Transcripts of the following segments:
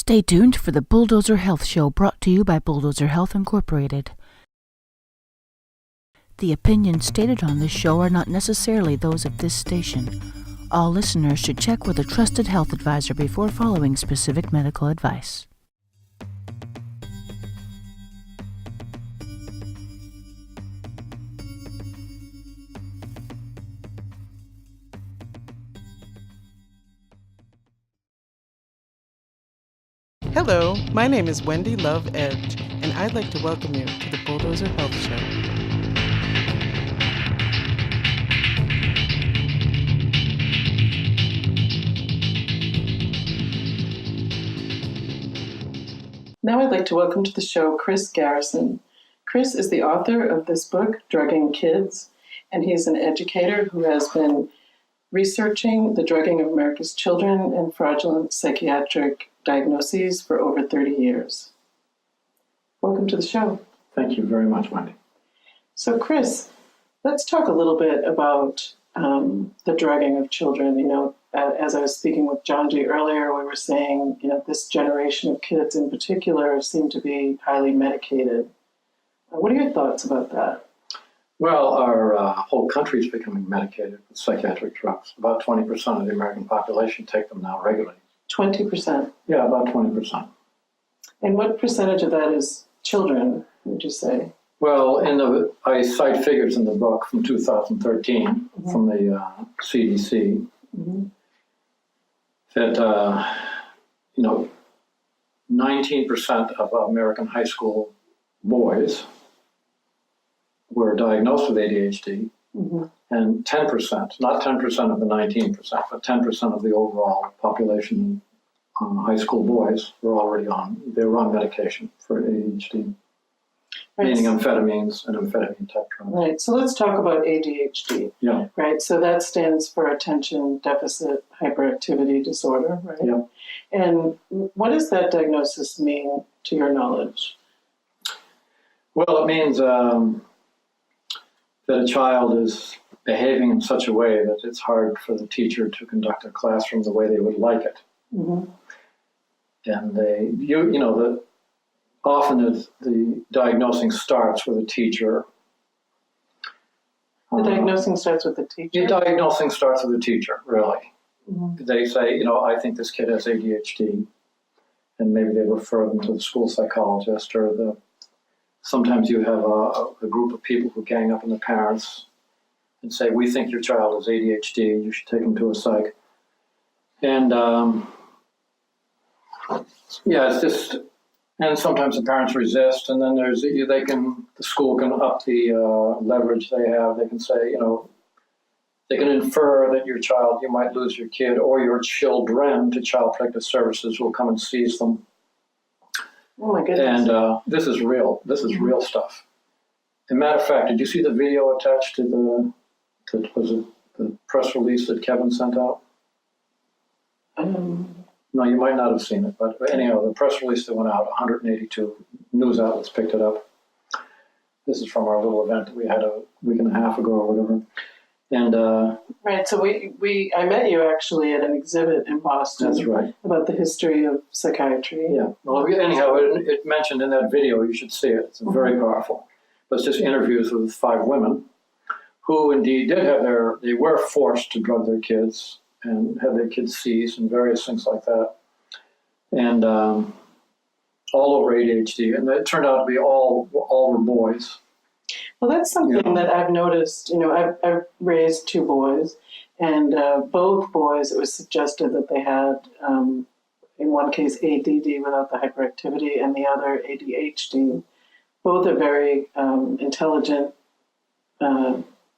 Stay tuned for the Bulldozer Health Show, brought to you by Bulldozer Health Incorporated. The opinions stated on this show are not necessarily those of this station. All listeners should check with a trusted health advisor before following specific medical advice. Hello, my name is Wendy Love Edge, and I'd like to welcome you to the Bulldozer Health Show. Now I'd like to welcome to the show Chris Garrison. Chris is the author of this book, Drugging Kids, and he's an educator who has been researching the drugging of America's children and fraudulent psychiatric diagnoses for over 30 years. Welcome to the show. Thank you very much, Wendy. So, Chris, let's talk a little bit about the drugging of children. You know, as I was speaking with John G. earlier, we were saying, you know, this generation of kids in particular seem to be highly medicated. What are your thoughts about that? Well, our whole country is becoming medicated with psychiatric drugs. About 20% of the American population take them now regularly. 20%? Yeah, about 20%. And what percentage of that is children, would you say? Well, I cite figures in the book from 2013 from the CDC that, 19% of American high school boys were diagnosed with ADHD, and 10%, not 10% of the 19%, but 10% of the overall population high school boys were on medication for ADHD, meaning amphetamines and amphetamine type drugs. Right, so let's talk about ADHD. Yeah. Right, so that stands for Attention Deficit Hyperactivity Disorder, right? Yeah. And what does that diagnosis mean to your knowledge? Well, it means that a child is behaving in such a way that it's hard for the teacher to conduct a classroom the way they would like it. And often the diagnosing starts with a teacher. The diagnosing starts with the teacher? The diagnosing starts with the teacher, really. They say, I think this kid has ADHD, and maybe they refer them to the school psychologist, or sometimes you have a group of people who gang up on the parents and say, we think your child has ADHD, you should take him to a psych. And it's just, and sometimes the parents resist, and then the school can up the leverage they have. They can say, they can infer that you might lose your kid or your children to Child Protective Services will come and seize them. Oh my goodness. And this is real. This is real stuff. As a matter of fact, did you see the video attached to the press release that Kevin sent out? No, you might not have seen it, but anyhow, the press release that went out, 182 news outlets picked it up. This is from our little event that we had a week and a half ago or whatever. And right, so I met you actually at an exhibit in Boston. That's right. About the history of psychiatry. Yeah. Well, anyhow, it mentioned in that video, you should see it. It's very powerful. But it's just interviews with 5 women who indeed they were forced to drug their kids and had their kids seized and various things like that. And all over ADHD. And it turned out to be all were boys. Well, that's something that I've noticed. I've raised 2 boys, and both boys, it was suggested that they had, in one case, ADD without the hyperactivity, and the other ADHD. Both are very intelligent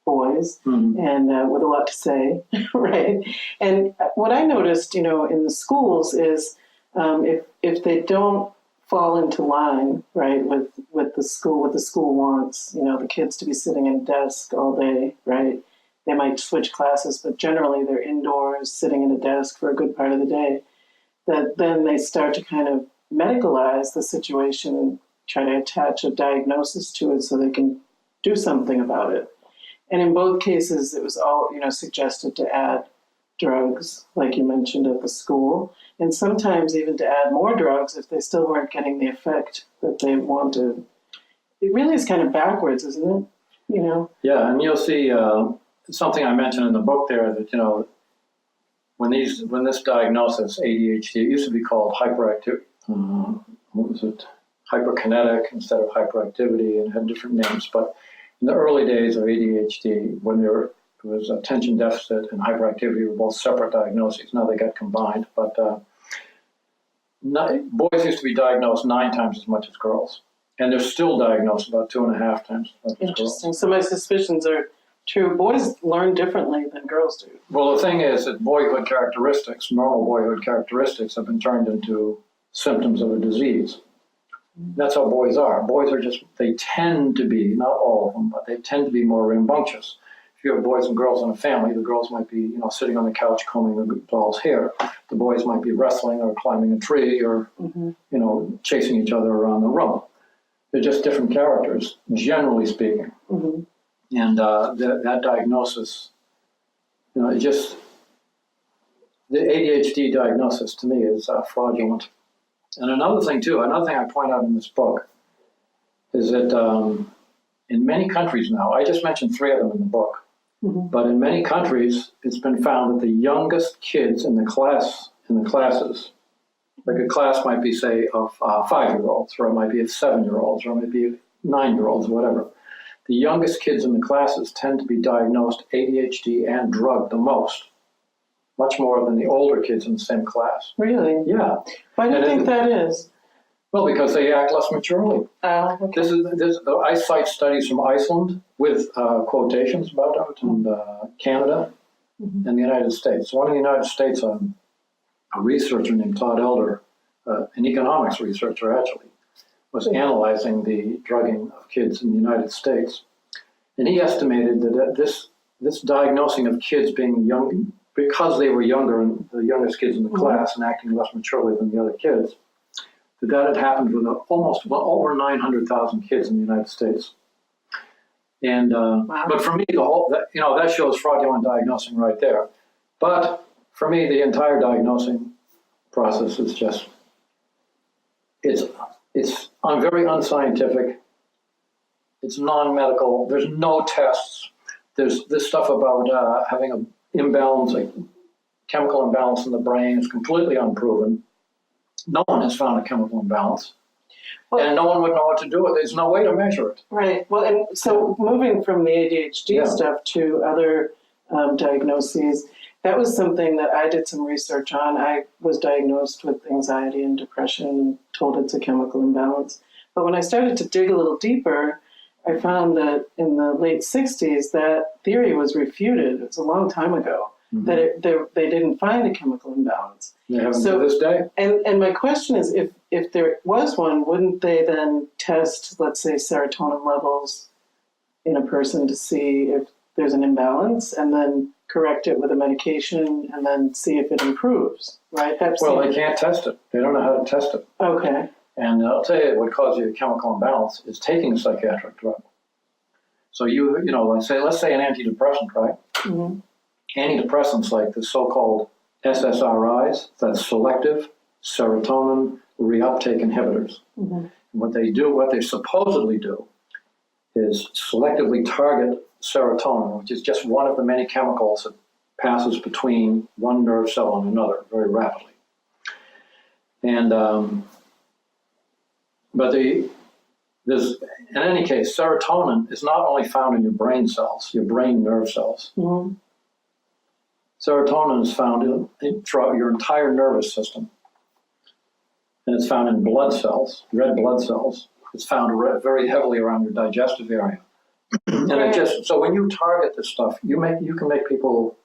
boys, and with a lot to say, right? And what I noticed, in the schools is if they don't fall into line, right, with the school, what the school wants, the kids to be sitting at a desk all day, right? They might switch classes, but generally they're indoors, sitting at a desk for a good part of the day. That then they start to kind of medicalize the situation and try to attach a diagnosis to it so they can do something about it. And in both cases, it was all, suggested to add drugs, like you mentioned at the school, and sometimes even to add more drugs if they still weren't getting the effect that they wanted. It really is kind of backwards, isn't it? You know? Yeah, and you'll see something I mentioned in the book there that, you know, when this diagnosis, ADHD, it used to be called hyperactive, hyperkinetic instead of hyperactivity, and had different names. But in the early days of ADHD, when there was attention deficit and hyperactivity were both separate diagnoses. Now they got combined, but boys used to be diagnosed 9 times as much as girls. And they're still diagnosed about 2.5 times as much as girls. Interesting. So my suspicions are true. Boys learn differently than girls do. Well, the thing is that boyhood characteristics, normal boyhood characteristics, have been turned into symptoms of a disease. That's how boys are. Boys are just, they tend to be, not all of them, but they tend to be more rambunctious. If you have boys and girls in a family, the girls might be, you know, sitting on the couch combing the doll's hair. The boys might be wrestling or climbing a tree or, you know, chasing each other around the room. They're just different characters, generally speaking. And that diagnosis, you know, it just, the ADHD diagnosis to me is fraudulent. And another thing I point out in this book is that in many countries now, I just mentioned 3 of them in the book, but in many countries, it's been found that the youngest kids in the classes, like a class might be, say, of 5-year-olds, or it might be of 7-year-olds, or it might be of 9-year-olds, whatever. The youngest kids in the classes tend to be diagnosed ADHD and drugged the most, much more than the older kids in the same class. Really? Yeah. Why do you think that is? Well, because they act less maturely. Okay. I cite studies from Iceland with quotations about it, and Canada and the United States. One in the United States, a researcher named Todd Elder, an economics researcher actually, was analyzing the drugging of kids in the United States. And he estimated that this diagnosing of kids being young, because they were younger, and the youngest kids in the class and acting less maturely than the other kids, that had happened with over 900,000 kids in the United States. And but for me, that shows fraudulent diagnosing right there. But for me, the entire diagnosing process is just it's very unscientific. It's non-medical. There's no tests. There's this stuff about having an imbalance, like chemical imbalance in the brain, is completely unproven. No one has found a chemical imbalance, and no one would know what to do with it. There's no way to measure it. Right. Well, and so moving from the ADHD stuff to other diagnoses, that was something that I did some research on. I was diagnosed with anxiety and depression and told it's a chemical imbalance. But when I started to dig a little deeper, I found that in the late 60s, that theory was refuted. It was a long time ago that they didn't find a chemical imbalance. They haven't to this day. And my question is, if there was one, wouldn't they then test, let's say, serotonin levels in a person to see if there's an imbalance, and then correct it with a medication, and then see if it improves, right? Well, they can't test it. They don't know how to test it. Okay. And I'll tell you what causes you a chemical imbalance is taking a psychiatric drug. So let's say an antidepressant, right? Antidepressants like the so-called SSRIs, that's selective serotonin reuptake inhibitors. And what they supposedly do is selectively target serotonin, which is just one of the many chemicals that passes between one nerve cell and another very rapidly. And in any case, serotonin is not only found in your brain cells, your brain nerve cells. Serotonin is found throughout your entire nervous system. And it's found in blood cells, red blood cells. It's found very heavily around your digestive area. And so when you target this stuff, you can make people,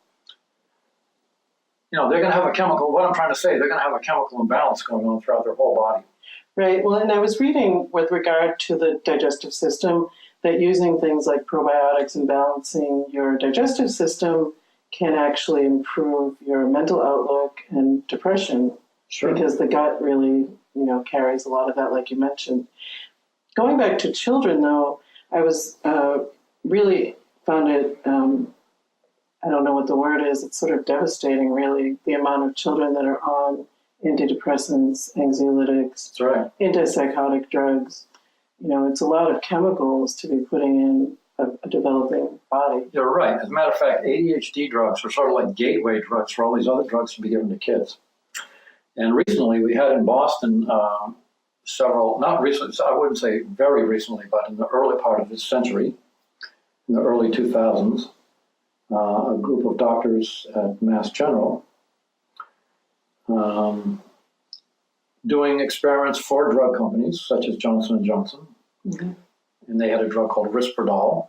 they're going to have a chemical, what I'm trying to say, they're going to have a chemical imbalance going on throughout their whole body. Right. Well, and I was reading with regard to the digestive system that using things like probiotics and balancing your digestive system can actually improve your mental outlook and depression. Sure. Because the gut really, carries a lot of that, like you mentioned. Going back to children, though, I was really found it I don't know what the word is, it's sort of devastating, really, the amount of children that are on antidepressants, anxiolytics, That's right. antipsychotic drugs. It's a lot of chemicals to be putting in a developing body. You're right. As a matter of fact, ADHD drugs are sort of like gateway drugs for all these other drugs to be given to kids. And recently, we had in Boston several, not recently, I wouldn't say very recently, but in the early part of this century, in the early 2000s, a group of doctors at Mass General doing experiments for drug companies such as Johnson & Johnson. Mm-hmm. And they had a drug called Risperdal,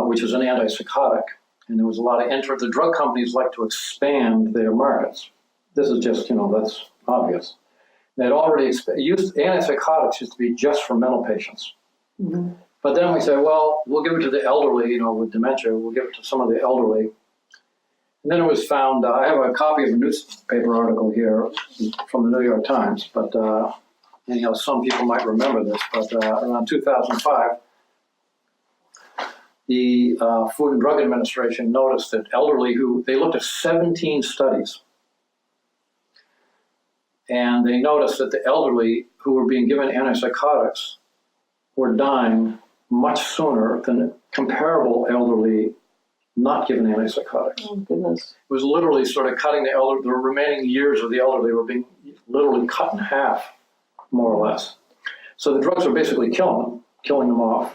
which is an antipsychotic. And there was a lot of interest. The drug companies like to expand their markets. This is just, that's obvious. They'd already used antipsychotics used to be just for mental patients. Mm-hmm. But then we say, well, we'll give it to the elderly, with dementia. We'll give it to some of the elderly. And then it was found, I have a copy of a newspaper article here from the New York Times, but anyhow, some people might remember this, but around 2005, the Food and Drug Administration noticed that elderly they looked at 17 studies, and they noticed that the elderly who were being given antipsychotics were dying much sooner than comparable elderly not given antipsychotics. Oh, goodness. It was literally sort of cutting the remaining years of the elderly were being literally cut in half, more or less. So the drugs were basically killing them off.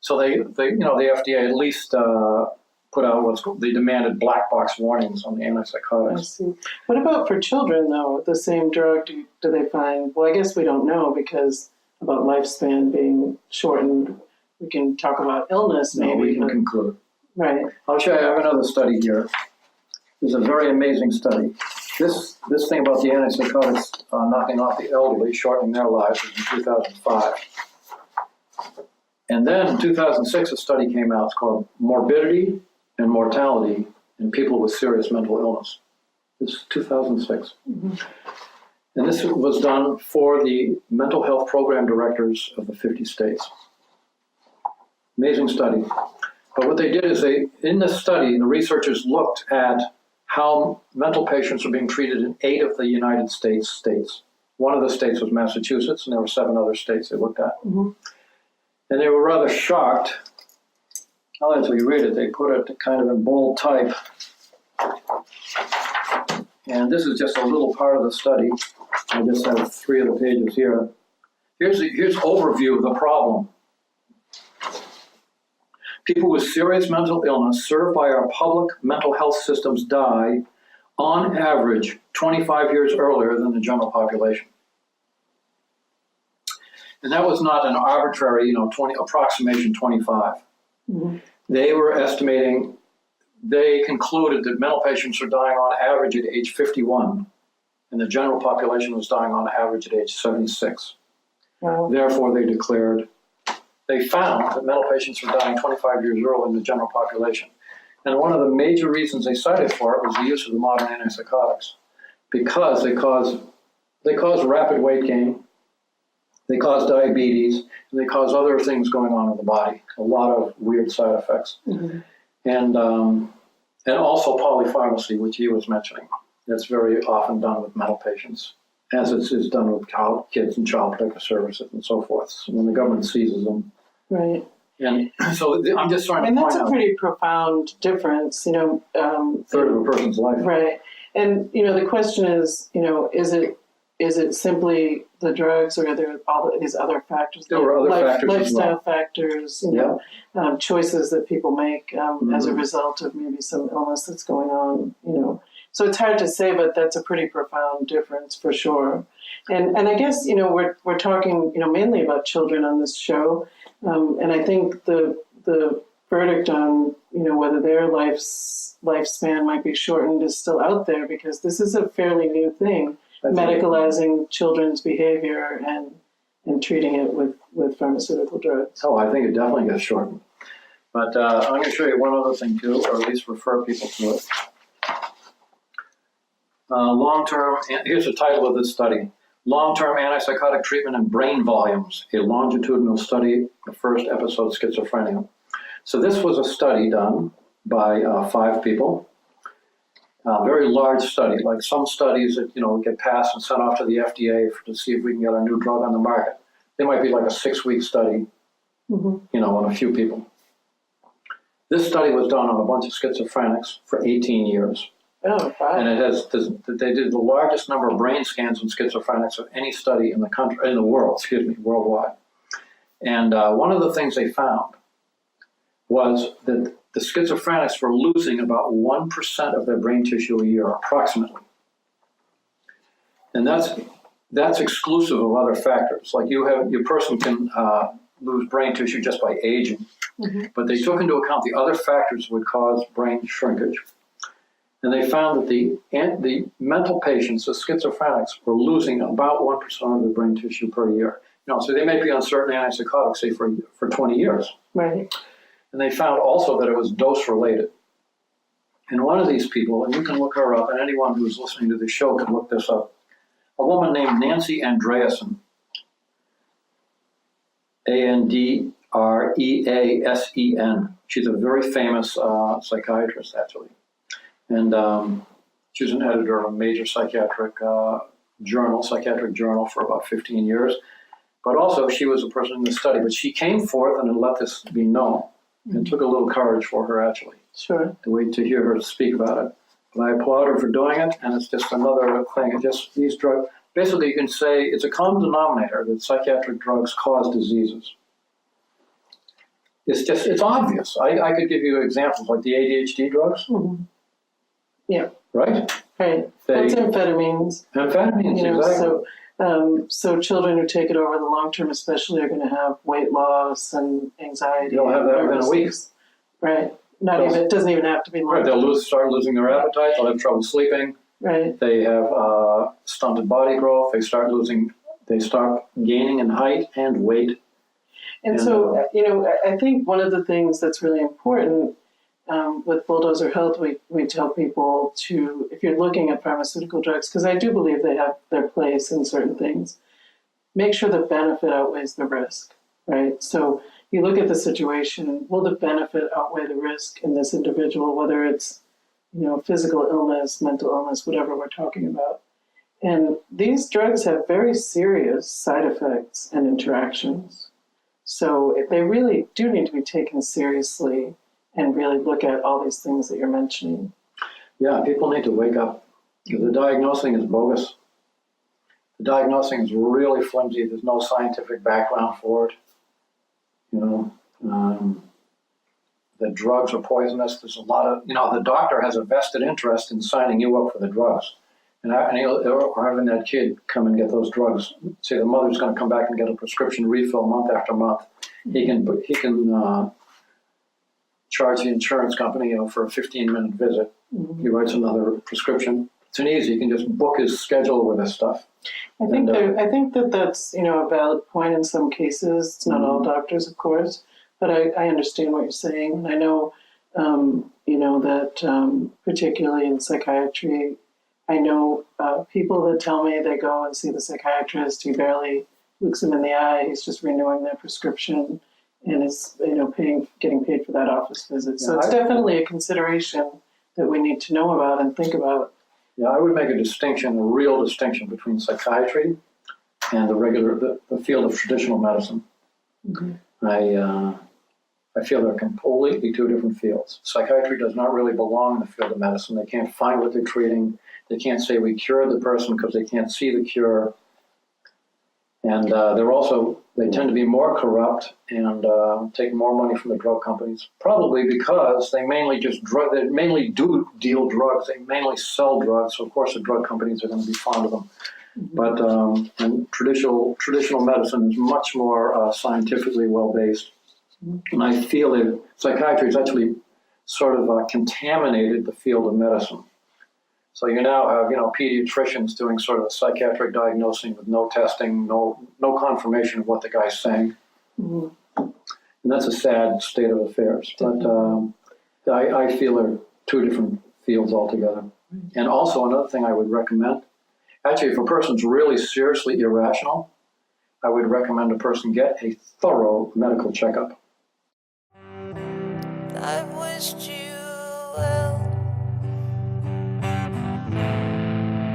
So the FDA at least put out they demanded black box warnings on the antipsychotics. I see. What about for children, though? The same drug, do they find? Well, I guess we don't know because about lifespan being shortened. We can talk about illness, maybe. No, we can conclude. Right. I'll show you. I have another study here. This is a very amazing study. This thing about the antipsychotics knocking off the elderly, shortening their lives, was in 2005. And then in 2006, a study came out. It's called Morbidity and Mortality in People with Serious Mental Illness. This is 2006. Mm-hmm. And this was done for the mental health program directors of the 50 states. Amazing study. But what they did is in this study, the researchers looked at how mental patients are being treated in 8 of the United States. One of the states was Massachusetts, and there were 7 other states they looked at. Mm-hmm. And they were rather shocked. I'll let you read it. They put it kind of in bold type. And this is just a little part of the study. I just have 3 of the pages here. Here's overview of the problem. People with serious mental illness served by our public mental health systems die, on average, 25 years earlier than the general population. And that was not an arbitrary, approximation 25. Mm-hmm. They were estimating, they concluded that mental patients are dying on average at age 51, and the general population was dying on average at age 76. Wow. Therefore, they found that mental patients were dying 25 years earlier than the general population. And one of the major reasons they cited for it was the use of the modern antipsychotics, because they cause rapid weight gain, they cause diabetes, and they cause other things going on in the body, a lot of weird side effects. Mm-hmm. And also polypharmacy, which he was mentioning. That's very often done with mental patients, as it is done with kids and child protective services and so forth, when the government seizes them. Right. And so I'm just trying to point out. And that's a pretty profound difference, third of a person's life. Right. And, the question is, is it simply the drugs, or are there all these other factors? There were other factors lifestyle as well. Factors, choices that people make as a result of maybe some illness that's going on, So it's hard to say, but that's a pretty profound difference for sure. And I guess, we're talking, mainly about children on this show. And I think the verdict on, whether their lifespan might be shortened is still out there, because this is a fairly new thing, medicalizing children's behavior and treating it with pharmaceutical drugs. Oh, I think it definitely gets shortened. But I'm going to show you one other thing too, or at least refer people to it. Long-term, here's the title of this study: Long-Term Antipsychotic Treatment and Brain Volumes, a longitudinal study of first episode schizophrenia. So this was a study done by 5 people. Very large study, like some studies that get passed and sent off to the FDA to see if we can get a new drug on the market. They might be like a 6-week study, on a few people. This study was done on a bunch of schizophrenics for 18 years. Oh, wow. And they did the largest number of brain scans in schizophrenics of any study in the world, worldwide. And one of the things they found was that the schizophrenics were losing about 1% of their brain tissue a year, approximately. And that's exclusive of other factors. Like your person can lose brain tissue just by aging, but they took into account the other factors that would cause brain shrinkage. And they found that the mental patients, the schizophrenics, were losing about 1% of their brain tissue per year. So they may be on certain antipsychotics, say, for 20 years. Right. And they found also that it was dose-related. And one of these people, and you can look her up, and anyone who's listening to the show can look this up, a woman named Nancy Andreasen, Andreasen. She's a very famous psychiatrist, actually. And she was an editor of a major psychiatric journal for about 15 years. But also, she was a person in the study. But she came forth and let this be known. It took a little courage for her, actually, Sure. to wait to hear her speak about it. But I applaud her for doing it, and it's just another thing. These drugs, basically, you can say it's a common denominator that psychiatric drugs cause diseases. It's obvious. I could give you examples, like the ADHD drugs. Yeah. Right? Right. That's amphetamines. Amphetamines, exactly. So children who take it over the long term especially are going to have weight loss and anxiety. They'll have that within a week. Right. It doesn't even have to be long. Right. They'll start losing their appetite. They'll have trouble sleeping. Right. They have stunted body growth. They start gaining in height and weight. And so, I think one of the things that's really important with Bulldozer Health, we tell people to, if you're looking at pharmaceutical drugs, because I do believe they have their place in certain things, make sure the benefit outweighs the risk, right? So you look at the situation, will the benefit outweigh the risk in this individual, whether it's, physical illness, mental illness, whatever we're talking about. And these drugs have very serious side effects and interactions. So they really do need to be taken seriously and really look at all these things that you're mentioning. Yeah, people need to wake up. The diagnosing is bogus. The diagnosing is really flimsy. There's no scientific background for it. The drugs are poisonous. There's a lot of, the doctor has a vested interest in signing you up for the drugs. And having that kid come and get those drugs. Say the mother's going to come back and get a prescription refill month after month. He can charge the insurance company, for a 15-minute visit. He writes another prescription. It's an easy. You can just book his schedule with this stuff. I think that's a valid point in some cases. It's not all doctors, of course, but I understand what you're saying. And I know, that particularly in psychiatry, I know people that tell me they go and see the psychiatrist. He barely looks them in the eye. He's just renewing their prescription and is, getting paid for that office visit. So it's definitely a consideration that we need to know about and think about. Yeah, I would make a real distinction between psychiatry and the field of traditional medicine. I feel they're completely two different fields. Psychiatry does not really belong in the field of medicine. They can't find what they're treating. They can't say we cured the person because they can't see the cure. And they tend to be more corrupt and take more money from the drug companies, probably because they mainly do deal drugs. They mainly sell drugs. So of course the drug companies are going to be fond of them. But and traditional medicine is much more scientifically well-based. And I feel that psychiatry has actually sort of contaminated the field of medicine. So you now have, pediatricians doing sort of a psychiatric diagnosing with no testing, no confirmation of what the guy's saying. And that's a sad state of affairs. But I feel they're two different fields altogether. And also another thing I would recommend, actually if a person's really seriously irrational, I would recommend a person get a thorough medical checkup. I wished you will.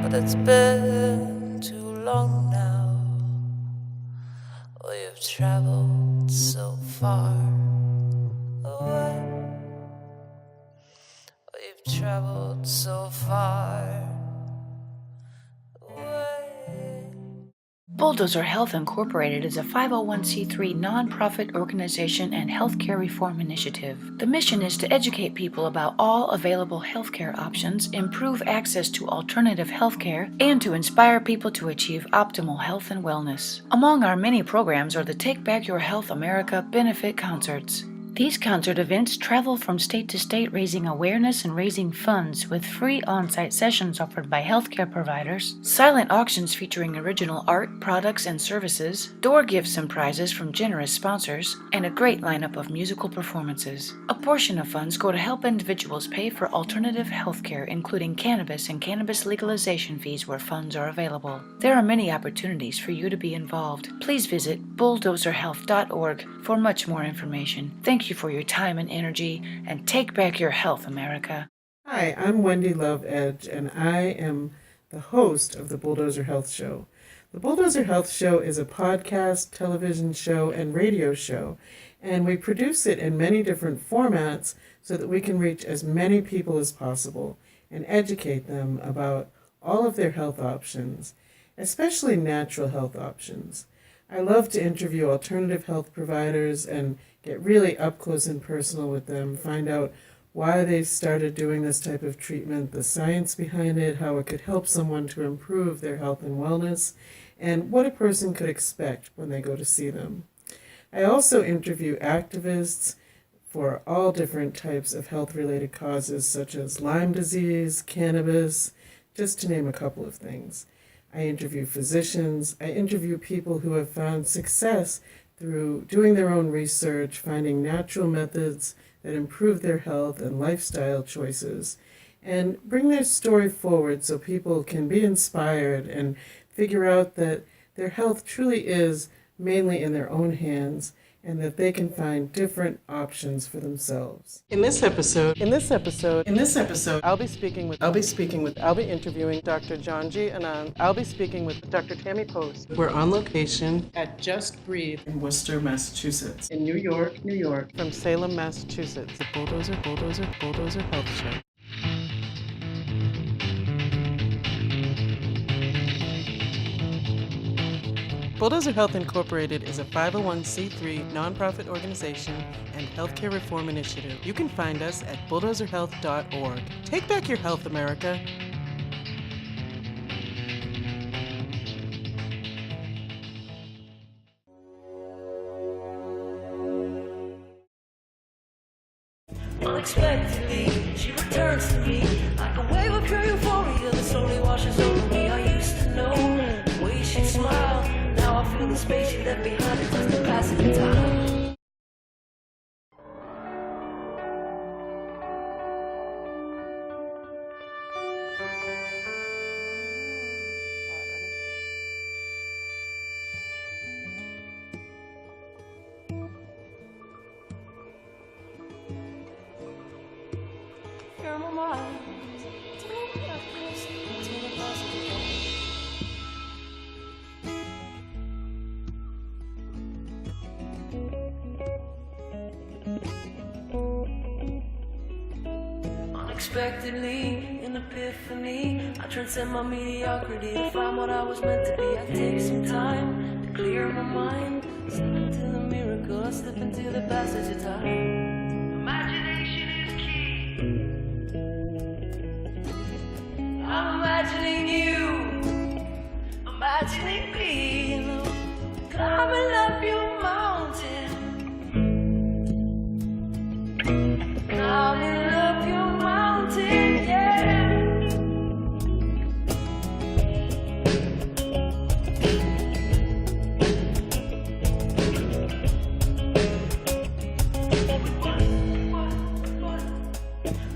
But it's been too long now. We've traveled so far away. We've traveled so far away. Bulldozer Health Incorporated is a 501c3 nonprofit organization and healthcare reform initiative. The mission is to educate people about all available healthcare options, improve access to alternative healthcare, and to inspire people to achieve optimal health and wellness. Among our many programs are the Take Back Your Health America benefit concerts. These concert events travel from state to state, raising awareness and raising funds with free on-site sessions offered by healthcare providers, silent auctions featuring original art, products, and services, door gifts and prizes from generous sponsors, and a great lineup of musical performances. A portion of funds go to help individuals pay for alternative healthcare, including cannabis and cannabis legalization fees where funds are available. There are many opportunities for you to be involved. Please visit bulldozerhealth.org for much more information. Thank you for your time and energy, and take back your health, America. Hi, I'm Wendy Love Edge, and I am the host of the Bulldozer Health Show. The Bulldozer Health Show is a podcast, television show, and radio show, and we produce it in many different formats so that we can reach as many people as possible and educate them about all of their health options, especially natural health options. I love to interview alternative health providers and get really up close and personal with them, find out why they started doing this type of treatment, the science behind it, how it could help someone to improve their health and wellness, and what a person could expect when they go to see them. I also interview activists for all different types of health-related causes, such as Lyme disease, cannabis, just to name a couple of things. I interview physicians. I interview people who have found success through doing their own research, finding natural methods that improve their health and lifestyle choices, and bring their story forward so people can be inspired and figure out that their health truly is mainly in their own hands and that they can find different options for themselves. In this episode, I'll be interviewing Dr. Janji Anand. I'll be speaking with Dr. Tammy Post. We're on location at Just Breathe in Worcester, Massachusetts. In New York. From Salem, Massachusetts. The Bulldozer Health Show. Bulldozer Health Incorporated is a 501c3 nonprofit organization and healthcare reform initiative. You can find us at bulldozerhealth.org. Take back your health, America. Unexpectedly, she returns to me like a wave of pure euphoria that slowly washes over me. I used to know the way she'd smile. Now I feel the space she left behind is just a passage of time. You're my mind. Unexpectedly, an epiphany, I transcend my mediocrity to find what I was meant to be. I take some time to clear my mind, slip into the miracle, I slip into the passage of time. Imagination is key. I'm imagining you, imagining me, you know, climbing up your mountain, climbing up your mountain, yeah.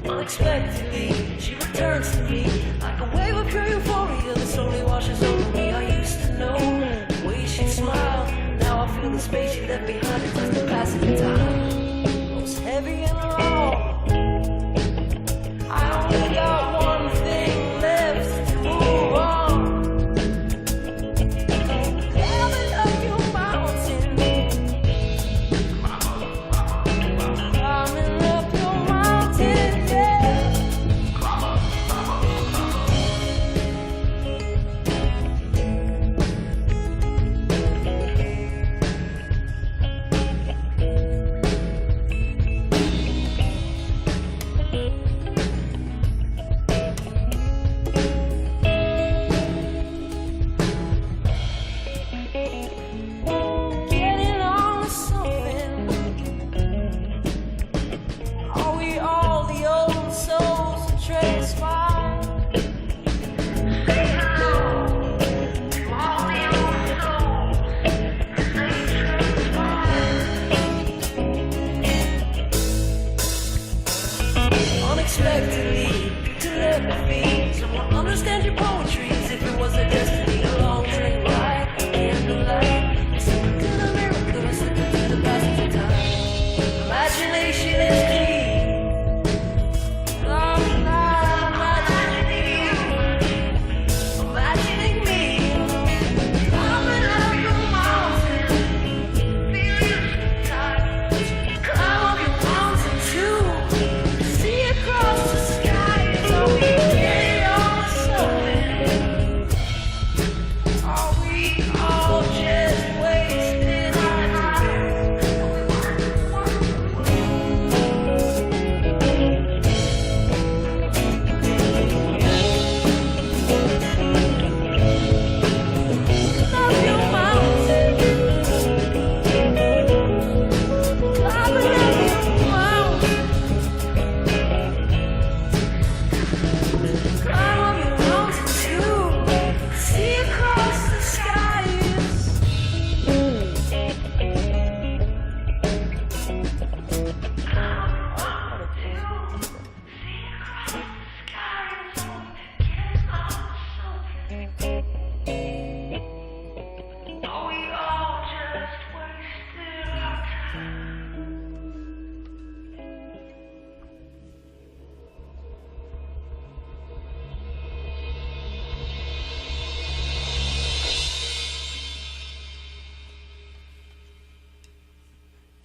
Unexpectedly, she returns to me like a wave of pure euphoria that slowly washes over me. I used to know the way she'd smile. Now I feel the space she left behind is just a passage of time. Most heavy and long,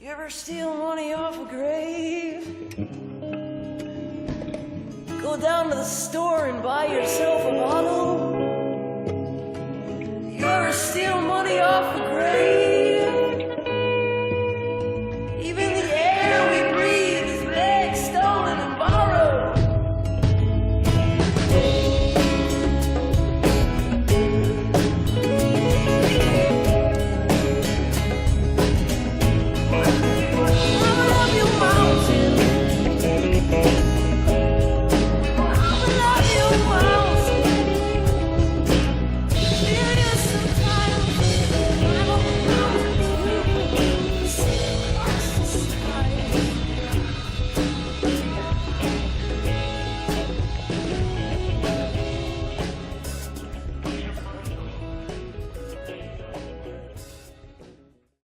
You ever steal money off a grave? Go down to the store and buy yourself a bottle? You ever steal